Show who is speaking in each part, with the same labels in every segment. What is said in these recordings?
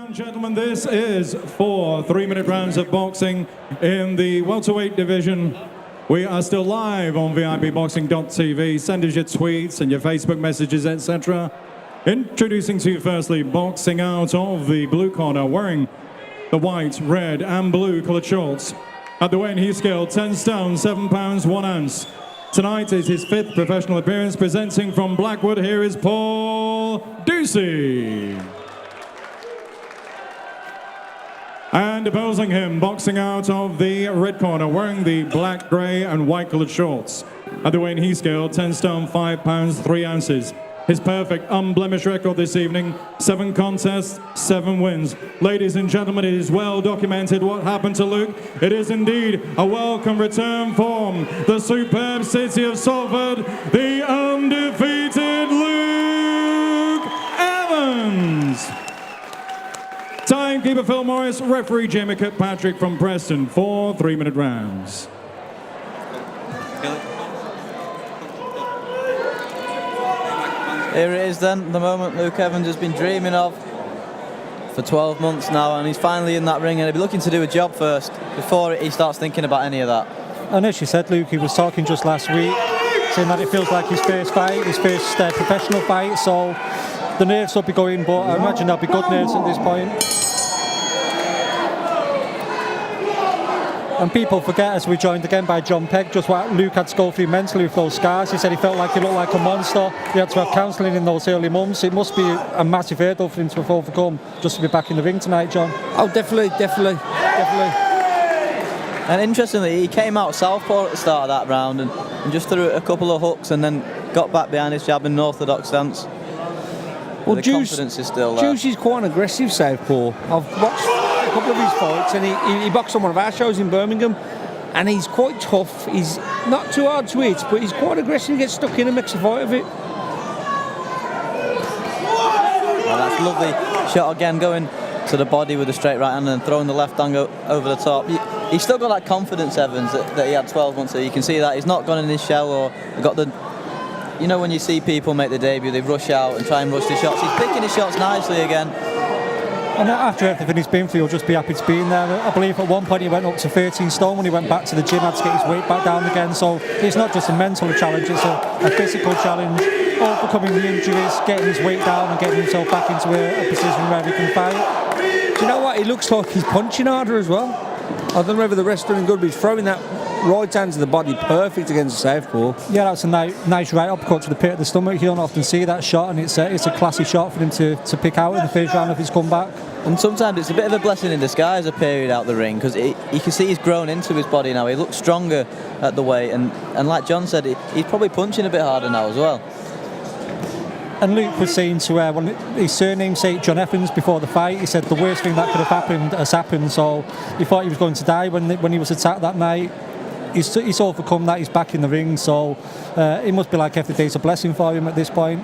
Speaker 1: and gentlemen, this is 4 3-minute rounds of boxing in the welterweight division. We are still live on VIPboxing.tv. Send us your tweets and your Facebook messages, etc. Introducing to you firstly, boxing out of the blue corner, wearing the white, red and blue coloured shorts. At the weight he scale, 10 stone, 7 pounds, 1 ounce. Tonight is his 5th professional appearance. Presenting from Blackwood, here is Paul Ducie. And opposing him, boxing out of the red corner, wearing the black, grey and white coloured shorts. At the weight he scale, 10 stone, 5 pounds, 3 ounces. His perfect, unblemished record this evening, 7 contests, 7 wins. Ladies and gentlemen, it is well documented what happened to Luke. It is indeed a welcome return from the superb city of Salford, the undefeated Luke Evans. Timekeeper Phil Morris, referee Jamie Kirkpatrick from Preston, 4 3-minute rounds.
Speaker 2: Here it is then, the moment Luke Evans has been dreaming of for 12 months now, and he's finally in that ring, and he'll be looking to do a job first before he starts thinking about any of that.
Speaker 3: And as you said, Luke, he was talking just last week, saying that it feels like his first fight, his first professional fight, so the nerves will be going, but I imagine there'll be good nerves at this point. And people forget, as we're joined again by John Pegg, just what Luke had to go through mentally with those scars. He said he felt like he looked like a monster. He had to have counselling in those early months. It must be a massive hurdle for him to have overcome just to be back in the ring tonight, John.
Speaker 4: Oh, definitely.
Speaker 2: And interestingly, he came out southpaw at the start of that round and just threw a couple of hooks and then got back behind his jab in an orthodox stance.
Speaker 4: Well,
Speaker 2: the confidence is still there.
Speaker 4: Ducie's quite an aggressive southpaw. I've watched a couple of his fights, and he boxed on one of our shows in Birmingham, and he's quite tough. He's not too hard to hit, but he's quite aggressive. He gets stuck in and makes a fight of it.
Speaker 2: Well, that's lovely shot again, going to the body with a straight right hand and throwing the left hand over the top. He's still got that confidence, Evans, that he had 12 months ago. You can see that he's not gone in his shell or got the... You know, when you see people make the debut, they rush out and try and rush the shots. He's picking his shots nicely again.
Speaker 3: And after everything he's been through, he'll just be happy to be in there. I believe at one point he went up to 13 stone when he went back to the gym, had to get his weight back down again. So it's not just a mental challenge, it's a physical challenge, overcoming the injuries, getting his weight down and getting himself back into a position where he can fight.
Speaker 4: Do you know what? He looks like he's punching harder as well. I don't know whether the rest are doing good, but he's throwing that right hand to the body perfect against the southpaw.
Speaker 3: Yeah, that's a nice right uppercut to the pit of the stomach. You don't often see that shot, and it's a classy shot for him to pick out in the first round of his comeback.
Speaker 2: And sometimes it's a bit of a blessing in disguise, a period out the ring, because you can see he's grown into his body now. He looks stronger at the weight, and like John said, he's probably punching a bit harder now as well.
Speaker 3: And Luke was saying to his surname, John Evans, before the fight. He said the worst thing that could have happened has happened, so he thought he was going to die when he was attacked that night. He's overcome that, he's back in the ring, so it must be like every day's a blessing for him at this point.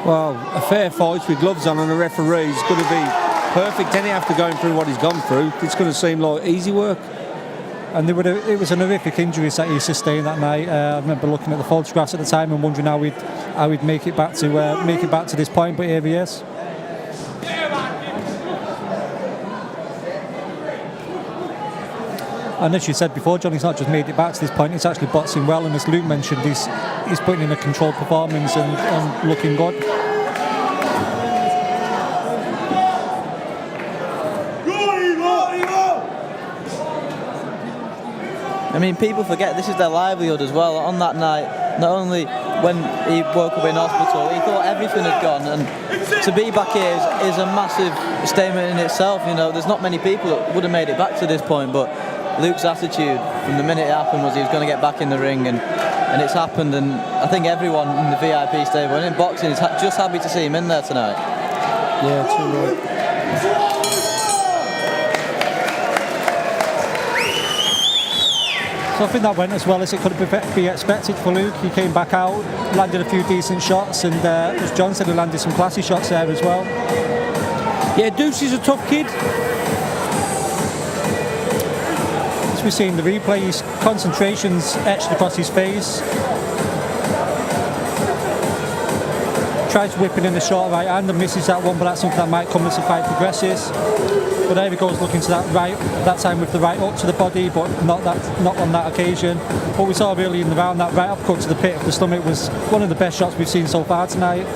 Speaker 4: Well, a fair fight with gloves on and a referee is going to be perfect any after going through what he's gone through. It's going to seem like easy work.
Speaker 3: And it was an horrific injuries that he sustained that night. I remember looking at the photographs at the time and wondering how he'd make it back to this point, but here he is. And as you said before, John, he's not just made it back to this point, he's actually boxing well, and as Luke mentioned, he's putting in a controlled performance and looking good.
Speaker 2: I mean, people forget this is their livelihood as well. On that night, not only when he woke up in hospital, he thought everything had gone, and to be back here is a massive statement in itself. You know, there's not many people that would have made it back to this point, but Luke's attitude from the minute it happened was he was going to get back in the ring, and it's happened. And I think everyone in the VIP stable and in boxing is just happy to see him in there tonight.
Speaker 4: Yeah, too right.
Speaker 3: So I think that went as well as it could be expected for Luke. He came back out, landed a few decent shots, and as John said, he landed some classy shots there as well.
Speaker 4: Yeah, Ducie's a tough kid.
Speaker 3: As we see in the replay, his concentration's etched across his face. tries whipping in the short right hand and misses that one, but that's something that might come as the fight progresses. But there he goes looking to that right, that time with the right up to the body, but not on that occasion. What we saw early in the round, that right uppercut to the pit of the stomach, was one of the best shots we've seen so far tonight.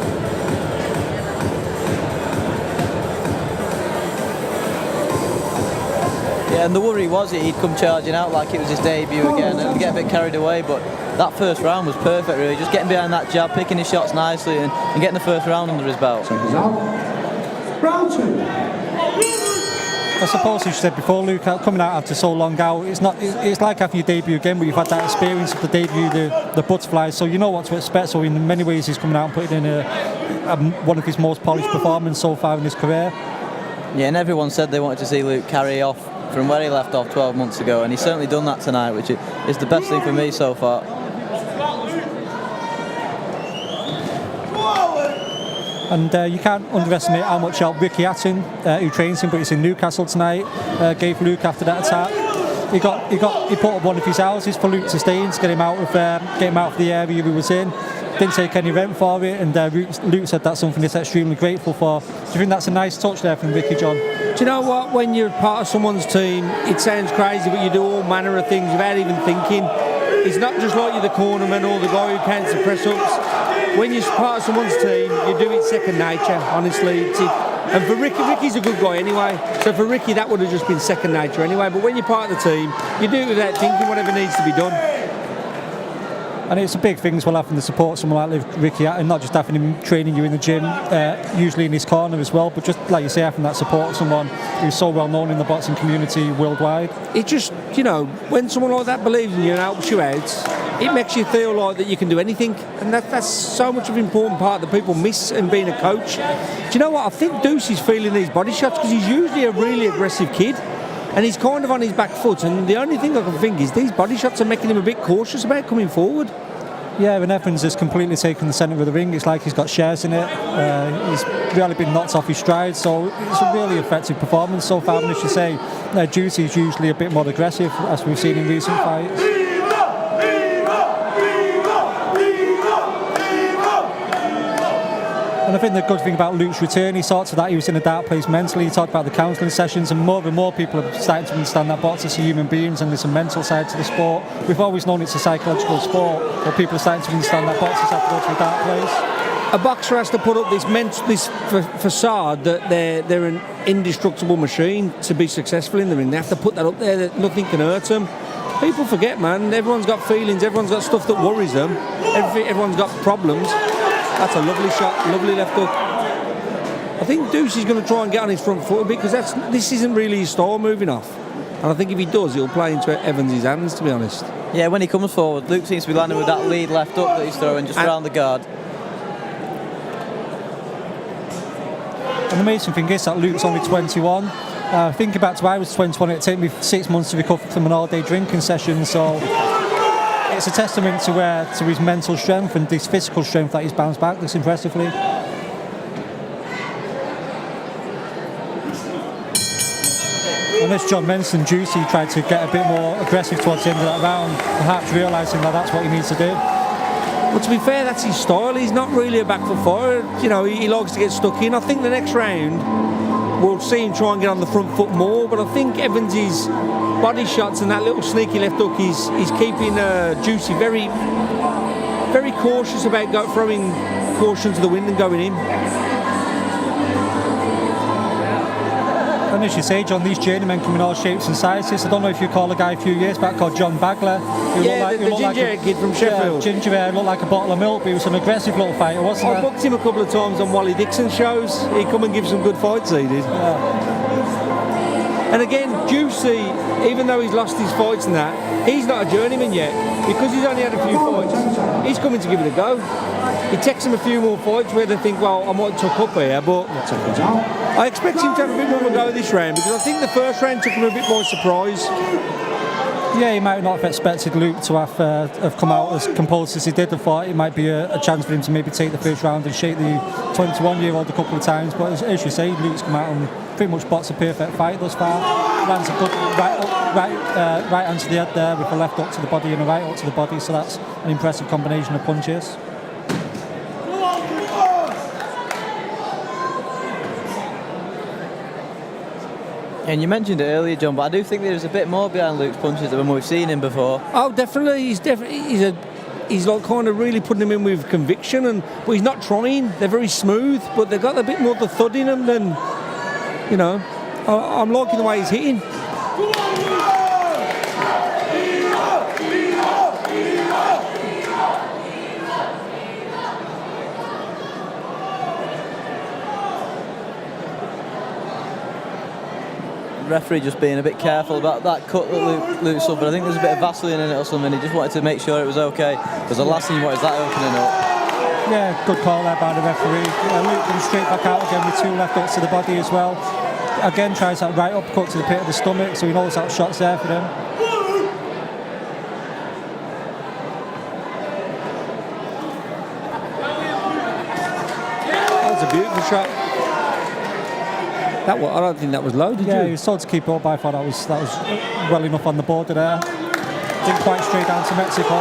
Speaker 2: Yeah, and the worry was that he'd come charging out like it was his debut again and get a bit carried away, but that first round was perfect really, just getting behind that jab, picking his shots nicely and getting the first round under his belt.
Speaker 5: Round 2.
Speaker 3: I suppose, as you said before, Luke, coming out after so long out, it's like having your debut again, but you've had that experience of the debut, the butterflies, so you know what to expect. So in many ways he's coming out and putting in one of his most polished performances so far in his career.
Speaker 2: Yeah, and everyone said they wanted to see Luke carry off from where he left off 12 months ago, and he's certainly done that tonight, which is the best thing for me so far.
Speaker 3: And you can't underestimate how much help Ricky Hatton, who trains him but he's in Newcastle tonight, gave Luke after that attack. He put up one of his houses for Luke to stay in, to get him out of the area he was in. Didn't take any rent for it, and Luke said that's something he's extremely grateful for. Do you think that's a nice touch there from Ricky, John?
Speaker 4: Do you know what? When you're part of someone's team, it sounds crazy, but you do all manner of things without even thinking. It's not just like you're the cornerman or the guy who counts the press-ups. When you're part of someone's team, you do it second nature, honestly. And for Ricky's a good guy anyway, so for Ricky that would have just been second nature anyway, but when you're part of the team, you do it without thinking whatever needs to be done.
Speaker 3: And it's a big thing as well, having to support someone like Ricky Hatton, not just having him training you in the gym, usually in his corner as well, but just like you say, having that support of someone who's so well known in the boxing community worldwide.
Speaker 4: It just, when someone like that believes in you and helps you out, it makes you feel like that you can do anything, and that's so much of an important part that people miss in being a coach. Do you know what? I think Ducie's feeling these body shots because he's usually a really aggressive kid. And he's kind of on his back foot, and the only thing I can think is these body shots are making him a bit cautious about coming forward.
Speaker 3: Yeah, and Evans has completely taken the centre of the ring. It's like he's got shares in it. He's really been knocked off his stride, so it's a really effective performance so far. And as you say, Ducie is usually a bit more aggressive, as we've seen in recent fights. And I think the good thing about Luke's return, he talked to that he was in a dark place mentally. He talked about the counselling sessions, and more people are starting to understand that boxers are human beings and there's a mental side to the sport. We've always known it's a psychological sport, but people are starting to understand that boxers have to go to a dark place.
Speaker 4: A boxer has to put up this facade that they're an indestructible machine to be successful in the ring. They have to put that up there that nothing can hurt them. People forget, man. Everyone's got feelings. Everyone's got stuff that worries them. Everyone's got problems. That's a lovely shot, lovely left hook. I think Ducie's going to try and get on his front foot a bit because this isn't really his style moving off. And I think if he does, he'll play into Evans' hands, to be honest.
Speaker 2: Yeah, when he comes forward, Luke seems to be landing with that lead left hook that he's throwing just around the guard.
Speaker 3: And the amazing thing is that Luke's only 21. Thinking back to when I was 21, it took me 6 months to recover from an all-day drinking session, so it's a testament to his mental strength and his physical strength that he's bounced back this impressively. And as John mentioned, Ducie tried to get a bit more aggressive towards the end of that round, perhaps realising that that's what he needs to do.
Speaker 4: Well, to be fair, that's his style. He's not really a back foot fighter. He likes to get stuck in. I think the next round we'll see him try and get on the front foot more, but I think Evans' body shots and that little sneaky left hook is keeping Ducie very, very cautious about throwing caution to the wind and going in.
Speaker 3: And as you say, John, these journeymen come in all shapes and sizes. I don't know if you call a guy a few years back called John Bagler.
Speaker 4: The ginger kid from Sheffield.
Speaker 3: Ginger hair, looked like a bottle of milk, but he was an aggressive little fighter, wasn't he?
Speaker 4: I booked him a couple of times on Wally Dixon's shows. He'd come and give some good fights, he did.
Speaker 3: Yeah.
Speaker 4: And again, Ducie, even though he's lost his fights and that, he's not a journeyman yet. Because he's only had a few fights, he's coming to give it a go. It takes him a few more fights where they think, well, I might tuck up here, but I expect him to have a bit more of a go this round because I think the first round took him a bit more surprise.
Speaker 3: Yeah, he might not have expected Luke to have come out as composed as he did. I thought it might be a chance for him to maybe take the first round and shake the 21-year-old a couple of times. But as you say, Luke's come out and pretty much boxed a perfect fight thus far. Lands a good right hand to the head there with a left hook to the body and a right hook to the body. So that's an impressive combination of punches.
Speaker 2: And you mentioned it earlier, John, but I do think there's a bit more behind Luke's punches than we've seen him before.
Speaker 4: Oh, definitely. He's like kind of really putting them in with conviction, but he's not trying. They're very smooth, but they've got a bit more of the thud in them than, you know. I'm liking the way he's hitting.
Speaker 2: Referee just being a bit careful about that cut that Luke suffered. I think there's a bit of Vaseline in it or something. He just wanted to make sure it was okay, because the last thing you want is that opening up.
Speaker 3: Yeah, good call there by the referee. Luke comes straight back out again with 2 left hooks to the body as well. Again tries that right uppercut to the pit of the stomach, so he knows that shot's there for him.
Speaker 4: That was a beautiful shot. I don't think that was low, did you?
Speaker 3: Yeah, he was told to keep it up, but I thought that was well enough on the border there. Didn't quite stray down to Mexico.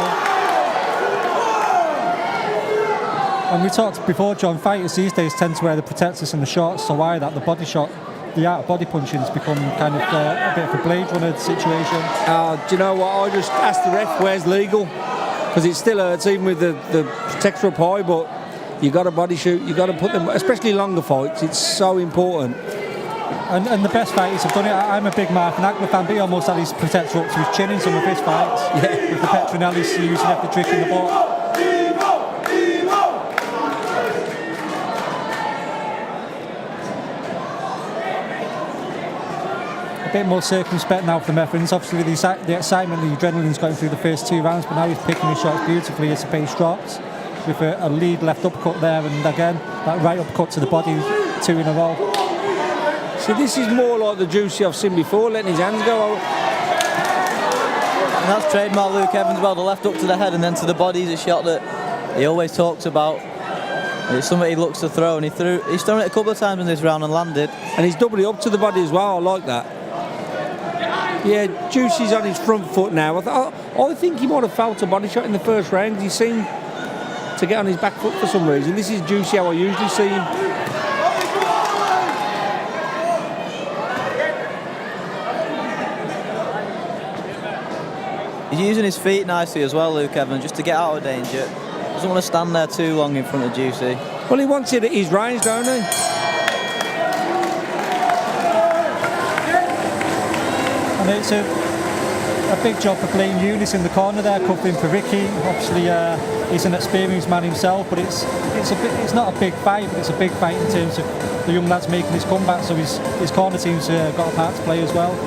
Speaker 3: And we talked before, John, fighters these days tend to wear the protectors and the shorts, so why that the body shot, the art of body punching has become kind of a bit of a Blade Runner situation.
Speaker 4: Do you know what? I just asked the ref where's legal, because it still hurts even with the protector up high, but you got to body shoot, you got to put them, especially longer fights, it's so important.
Speaker 3: And the best fighters have done it. I'm a big Mark Nagler fan, but he almost had his protector up to his chin in some of his fights.
Speaker 4: Yeah.
Speaker 3: With the Petronellis using every trick in the book. A bit more circumspect now for the Methans. Obviously with the excitement, the adrenaline's going through the first 2 rounds, but now he's picking his shots beautifully as the pace drops. With a lead left uppercut there, and again, that right uppercut to the body, 2 in a row.
Speaker 4: See, this is more like the Ducie I've seen before, letting his hands go out.
Speaker 2: And that's trademark Luke Evans. Well, the left hook to the head and then to the body is a shot that he always talks about. It's something he looks to throw, and he's thrown it a couple of times in this round and landed.
Speaker 4: And he's doubly up to the body as well, I like that. Yeah, Ducie's on his front foot now. I think he might have felt a body shot in the first round. He seemed to get on his back foot for some reason. This is Ducie how I usually see him.
Speaker 2: He's using his feet nicely as well, Luke Evans, just to get out of danger. Doesn't want to stand there too long in front of Ducie.
Speaker 4: Well, he wants it at his range, don't he?
Speaker 3: And it's a big job for playing Eunice in the corner there, covering for Ricky. Obviously, he's an experienced man himself, but it's not a big fight, but it's a big fight in terms of the young lads making his comeback. So his corner team's got a part to play as well.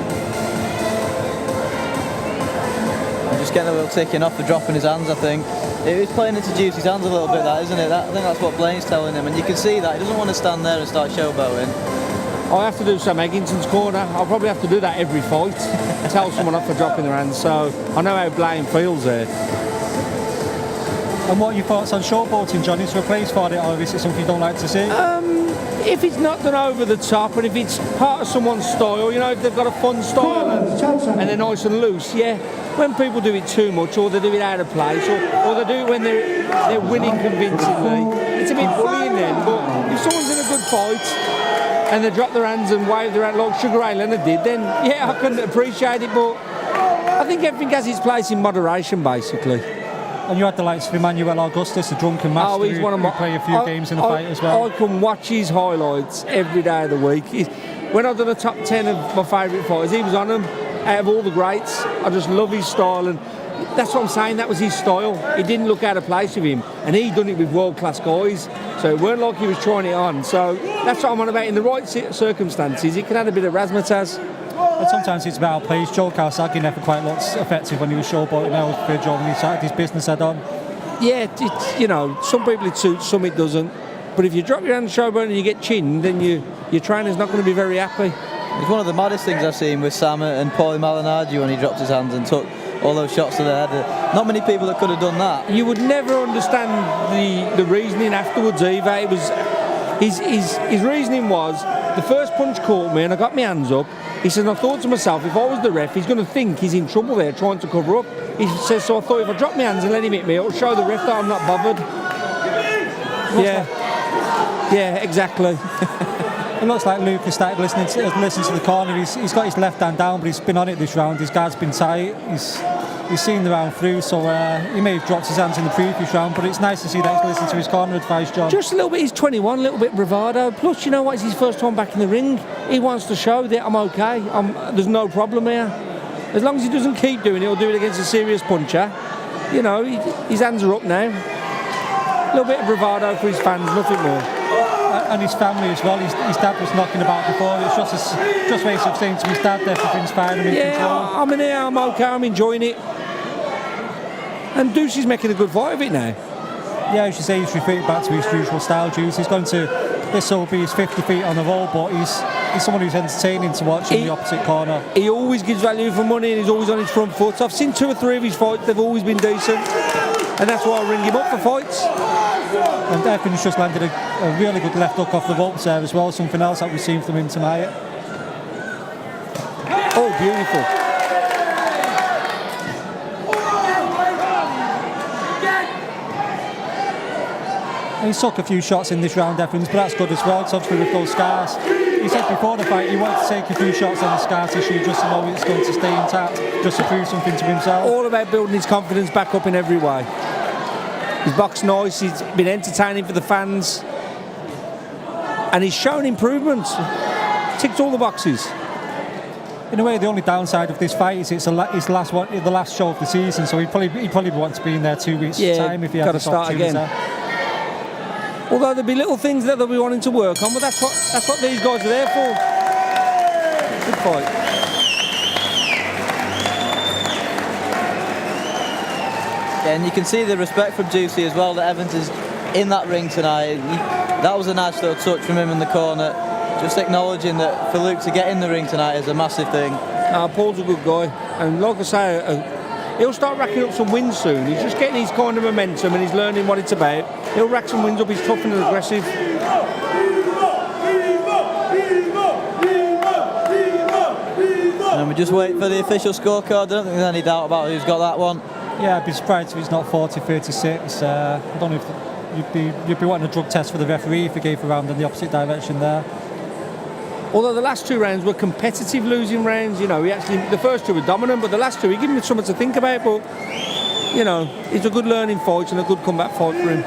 Speaker 2: Just getting a little ticking off for dropping his hands, I think. It was playing into Ducie's hands a little bit, that, isn't it? I think that's what Blaine's telling him, and you can see that. He doesn't want to stand there and start showboating.
Speaker 4: I have to do Sam Egginton's corner. I'll probably have to do that every fight. Tell someone off for dropping their hands, so I know how Blaine feels there.
Speaker 3: And what are your thoughts on showboating, John? Is there a place for it, or is it something you don't like to see?
Speaker 4: If it's not done over the top, and if it's part of someone's style, you know, if they've got a fun style and they're nice and loose, yeah. When people do it too much, or they do it out of place, or they do it when they're winning convincingly, it's a bit bullying then. But if someone's in a good fight and they drop their hands and wave their hand like Sugar Ray Leonard did, then yeah, I can appreciate it. But I think everything has its place in moderation, basically.
Speaker 3: And you had the likes of Emmanuel Augustus, the drunken master,
Speaker 4: he's one of my,
Speaker 3: who play a few games in the fight as well.
Speaker 4: I can watch his highlights every day of the week. When I've done a top 10 of my favourite fighters, he was on them. Out of all the greats, I just love his style, and that's what I'm saying, that was his style. It didn't look out of place with him, and he done it with world-class guys, so it weren't like he was trying it on. So that's what I'm on about. In the right circumstances, it can add a bit of razzmatazz.
Speaker 3: And sometimes it's about plays. Joe Kawasaki never quite looked effective when he was showboating. Now for Joe when he started his business head on.
Speaker 4: Yeah, you know, some people it suits, some it doesn't. But if you drop your hand showboat and you get chinned, then your trainer's not going to be very happy.
Speaker 2: It's one of the maddest things I've seen with Sam and Paulie Malignaggi when he dropped his hands and took all those shots to the head. Not many people that could have done that.
Speaker 4: You would never understand the reasoning afterwards either. It was his reasoning was, the first punch caught me and I got my hands up. He says, and I thought to myself, if I was the ref, he's going to think he's in trouble there trying to cover up. He says, so I thought if I drop my hands and let him hit me, it'll show the ref that I'm not bothered. Yeah, exactly.
Speaker 3: It looks like Luke has started listening to the corner. He's got his left hand down, but he's been on it this round. His guard's been tight. He's seen the round through, so he may have dropped his hands in the previous round, but it's nice to see that he's listened to his corner advice, John.
Speaker 4: Just a little bit, he's 21, a little bit bravado. Plus, you know what, it's his first time back in the ring. He wants to show that I'm okay. There's no problem here. As long as he doesn't keep doing it, he'll do it against a serious puncher. You know, his hands are up now. A little bit of bravado for his fans, nothing more.
Speaker 3: And his family as well. His dad was knocking about before. It's just very saying to his dad, everything's fine.
Speaker 4: I'm in here, I'm okay, I'm enjoying it. And Ducie's making a good fight of it now.
Speaker 3: Yeah, as you say, he's retreated back to his usual style, Juice. He's going to, this will be his 50 feet on the roll, but he's someone who's entertaining to watch in the opposite corner.
Speaker 4: He always gives value for money and he's always on his front foot. I've seen 2 or 3 of his fights, they've always been decent. And that's why I ring him up for fights.
Speaker 3: And Evans just landed a really good left hook off the ropes there as well, something else that we've seen from him tonight.
Speaker 4: Oh, beautiful.
Speaker 3: He took a few shots in this round, Evans, but that's good as well, because obviously with those scars. He said before the fight he wanted to take a few shots on the scar tissue just to know it's going to stay intact, just to prove something to himself.
Speaker 4: All about building his confidence back up in every way. He's boxed nice, he's been entertaining for the fans, and he's shown improvements. Ticked all the boxes.
Speaker 3: In a way, the only downside of this fight is it's the last show of the season, so he'd probably want to be in there 2 weeks' time if he had this opportunity.
Speaker 4: Although there'll be little things that they'll be wanting to work on, but that's what these guys are there for. Good fight.
Speaker 2: Yeah, and you can see the respect from Ducie as well, that Evans is in that ring tonight. That was a nice little touch from him in the corner. Just acknowledging that for Luke to get in the ring tonight is a massive thing.
Speaker 4: Paul's a good guy, and like I say, he'll start racking up some wins soon. He's just getting his kind of momentum and he's learning what it's about. He'll rack some wins up, he's tough and aggressive.
Speaker 2: And we just wait for the official scorecard. I don't think there's any doubt about who's got that one.
Speaker 3: Yeah, I'd be surprised if it's not 40-36. I don't know if you'd be wanting a drug test for the referee if he gave a round in the opposite direction there.
Speaker 4: Although the last 2 rounds were competitive losing rounds, you know, the first 2 were dominant, but the last 2 he gave him something to think about. But you know, it's a good learning fight and a good comeback fight for him.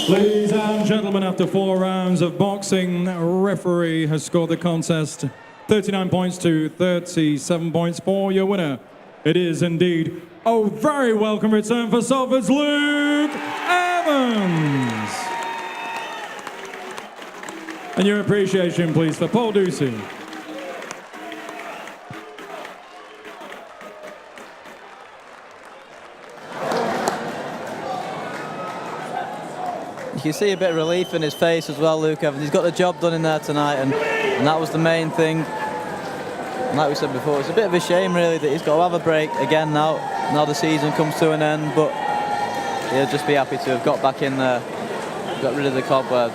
Speaker 1: Ladies and gentlemen, after 4 rounds of boxing, referee has scored the contest 39 points to 37 points for your winner. It is indeed a very welcome return for Salford's Luke Evans. And your appreciation, please, for Paul Ducie.
Speaker 2: You can see a bit of relief in his face as well, Luke Evans. He's got the job done in there tonight, and that was the main thing. And like we said before, it's a bit of a shame really that he's got to have a break again now the season comes to an end, but he'll just be happy to have got back in there, got rid of the cobwebs.